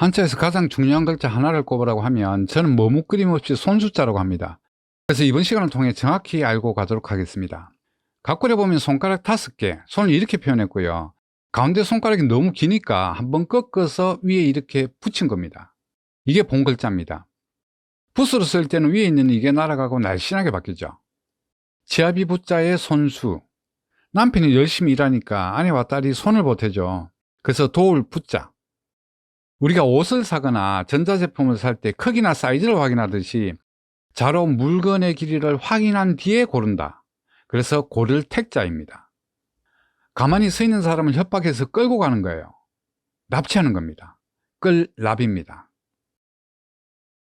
한자에서 가장 중요한 글자 하나를 꼽으라고 하면 저는 머뭇거림없이 손숫자라고 합니다. 그래서 이번 시간을 통해 정확히 알고 가도록 하겠습니다. 각골에 보면 손가락 5개, 손을 이렇게 표현했고요. 가운데 손가락이 너무 기니까 한번 꺾어서 위에 이렇게 붙인 겁니다. 이게 본 글자입니다. 붓으로 쓸 때는 위에 있는 이게 날아가고 날씬하게 바뀌죠. 지아비 붓자의 손수. 남편이 열심히 일하니까 아내와 딸이 손을 보태죠. 그래서 도울 붓자. 우리가 옷을 사거나 전자제품을 살 때 크기나 사이즈를 확인하듯이 자로 물건의 길이를 확인한 뒤에 고른다. 그래서 고를 택자입니다. 가만히 서 있는 사람을 협박해서 끌고 가는 거예요. 납치하는 겁니다. 끌납입니다.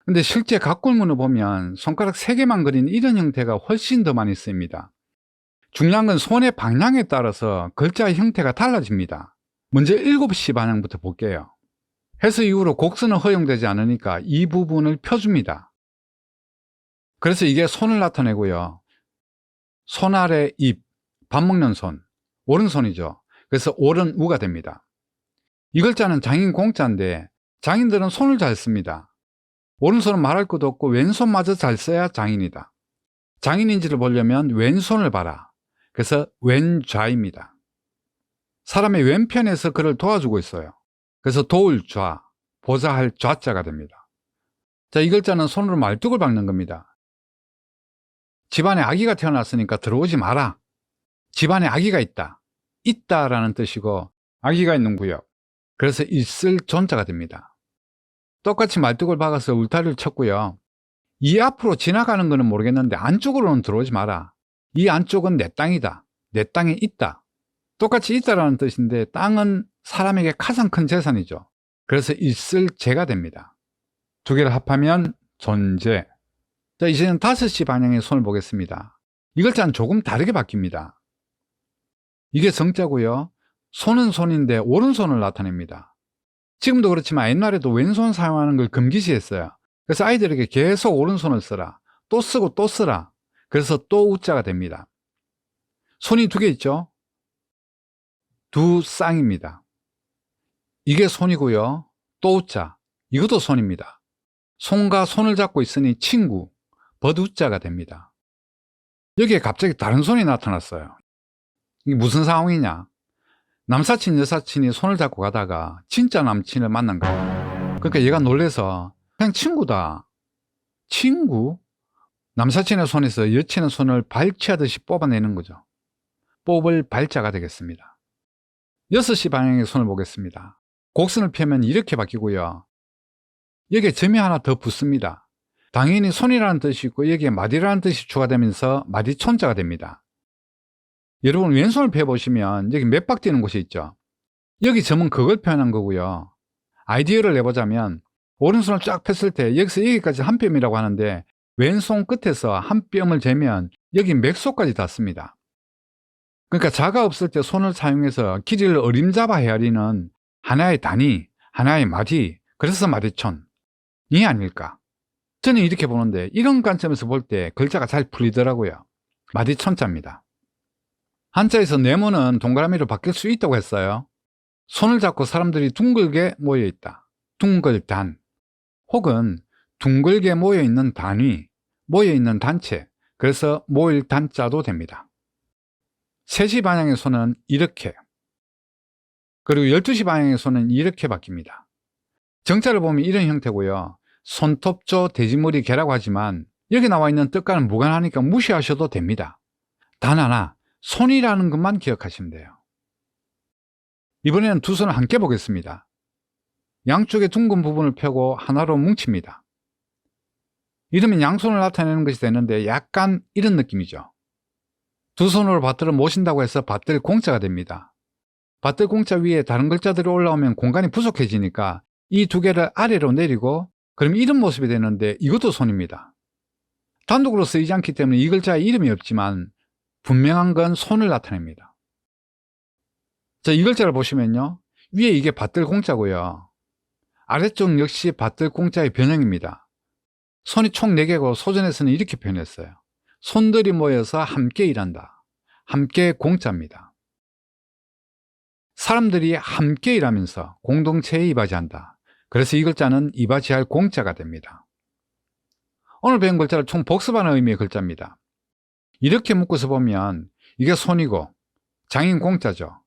근데 실제 각골문을 보면 손가락 3개만 그린 이런 형태가 훨씬 더 많이 쓰입니다. 중요한 건 손의 방향에 따라서 글자의 형태가 달라집니다. 먼저 7시 방향부터 볼게요. 해서 이후로 곡선은 허용되지 않으니까 이 부분을 펴줍니다. 그래서 이게 손을 나타내고요. 손 아래 입, 밥 먹는 손, 오른손이죠. 그래서 오른우가 됩니다. 이 글자는 장인 공자인데 장인들은 손을 잘 씁니다. 오른손은 말할 것도 없고 왼손마저 잘 써야 장인이다. 장인인지를 보려면 왼손을 봐라. 그래서 왼좌입니다. 사람의 왼편에서 그를 도와주고 있어요. 그래서 도울 좌, 보좌할 좌자가 됩니다. 자, 이 글자는 손으로 말뚝을 박는 겁니다. 집안에 아기가 태어났으니까 들어오지 마라. 집안에 아기가 있다. 있다라는 뜻이고 아기가 있는 구역. 그래서 있을 존자가 됩니다. 똑같이 말뚝을 박아서 울타리를 쳤고요. 이 앞으로 지나가는 것은 모르겠는데 안쪽으로는 들어오지 마라. 이 안쪽은 내 땅이다. 내 땅에 있다. 똑같이 있다라는 뜻인데 땅은 사람에게 가장 큰 재산이죠. 그래서 있을 재가 됩니다. 두 개를 합하면 존재. 자, 이제는 5시 방향의 손을 보겠습니다. 이 글자는 조금 다르게 바뀝니다. 이게 성자고요. 손은 손인데 오른손을 나타냅니다. 지금도 그렇지만 옛날에도 왼손 사용하는 걸 금기시했어요. 그래서 아이들에게 계속 오른손을 써라. 또 쓰고 또 쓰라. 그래서 또 우자가 됩니다. 손이 2개 있죠. 두 쌍입니다. 이게 손이고요. 또 우자. 이것도 손입니다. 손과 손을 잡고 있으니 친구, 버두자가 됩니다. 여기에 갑자기 다른 손이 나타났어요. 이게 무슨 상황이냐? 남사친, 여사친이 손을 잡고 가다가 진짜 남친을 만난 거예요. 그러니까 얘가 놀래서 그냥 친구다. 친구? 남사친의 손에서 여친의 손을 발치하듯이 뽑아내는 거죠. 뽑을 발자가 되겠습니다. 6시 방향의 손을 보겠습니다. 곡선을 펴면 이렇게 바뀌고요. 여기에 점이 하나 더 붙습니다. 당연히 손이라는 뜻이 있고 여기에 마디라는 뜻이 추가되면서 마디촌자가 됩니다. 여러분 왼손을 펴보시면 여기 몇 박 뛰는 곳이 있죠. 여기 점은 그걸 표현한 거고요. 아이디어를 내보자면 오른손을 쫙 폈을 때 여기서 여기까지 한 뼘이라고 하는데 왼손 끝에서 한 뼘을 재면 여기 맥소까지 닿습니다. 그러니까 자가 없을 때 손을 사용해서 길이를 어림잡아 헤아리는 하나의 단위, 하나의 마디, 그래서 마디촌이 아닐까. 저는 이렇게 보는데 이런 관점에서 볼 때 글자가 잘 풀리더라고요. 마디촌자입니다. 한자에서 네모는 동그라미로 바뀔 수 있다고 했어요. 손을 잡고 사람들이 둥글게 모여 있다. 둥글단. 혹은 둥글게 모여 있는 단위, 모여 있는 단체. 그래서 모일 단자도 됩니다. 3시 방향의 손은 이렇게. 그리고 12시 방향의 손은 이렇게 바뀝니다. 정자를 보면 이런 형태고요. 손톱조 돼지머리 개라고 하지만 여기 나와 있는 뜻과는 무관하니까 무시하셔도 됩니다. 단 하나, 손이라는 것만 기억하시면 돼요. 이번에는 두 손을 함께 보겠습니다. 양쪽의 둥근 부분을 펴고 하나로 뭉칩니다. 이러면 양손을 나타내는 것이 되는데 약간 이런 느낌이죠. 두 손으로 밭들을 모신다고 해서 밭들 공자가 됩니다. 밭들 공자 위에 다른 글자들이 올라오면 공간이 부족해지니까 이 2개를 아래로 내리고 그럼 이런 모습이 되는데 이것도 손입니다. 단독으로 쓰이지 않기 때문에 이 글자에 이름이 없지만 분명한 건 손을 나타냅니다. 자, 이 글자를 보시면요. 위에 이게 밭들 공자고요. 아래쪽 역시 밭들 공자의 변형입니다. 손이 총 4개고 소전에서는 이렇게 표현했어요. 손들이 모여서 함께 일한다. 함께 공자입니다. 사람들이 함께 일하면서 공동체에 이바지한다. 그래서 이 글자는 이바지할 공자가 됩니다. 오늘 배운 글자를 총 복습하는 의미의 글자입니다. 이렇게 묶어서 보면 이게 손이고 장인 공자죠.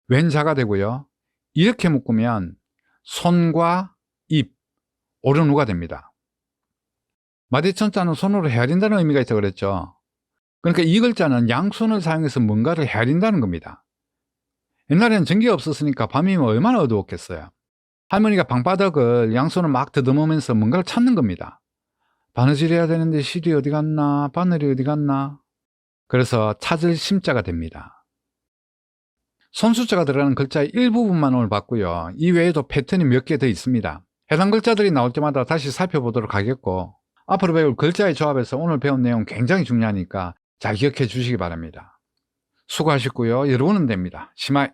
왼자가 되고요. 이렇게 묶으면 손과 입, 오른우가 됩니다. 마디천자는 손으로 헤아린다는 의미가 있다고 그랬죠. 그러니까 이 글자는 양손을 사용해서 뭔가를 헤아린다는 겁니다. 옛날에는 전기가 없었으니까 밤이면 얼마나 어두웠겠어요. 할머니가 방바닥을 양손을 막 더듬으면서 뭔가를 찾는 겁니다. 바느질 해야 되는데 실이 어디 갔나, 바늘이 어디 갔나. 그래서 찾을 심자가 됩니다. 손수자가 들어가는 글자의 일부분만 오늘 봤고요. 이 외에도 패턴이 몇 개 더 있습니다. 해당 글자들이 나올 때마다 다시 살펴보도록 하겠고, 앞으로 배울 글자의 조합에서 오늘 배운 내용 굉장히 중요하니까 잘 기억해 주시기 바랍니다. 수고하셨고요. 여러분은 됩니다. 시마이.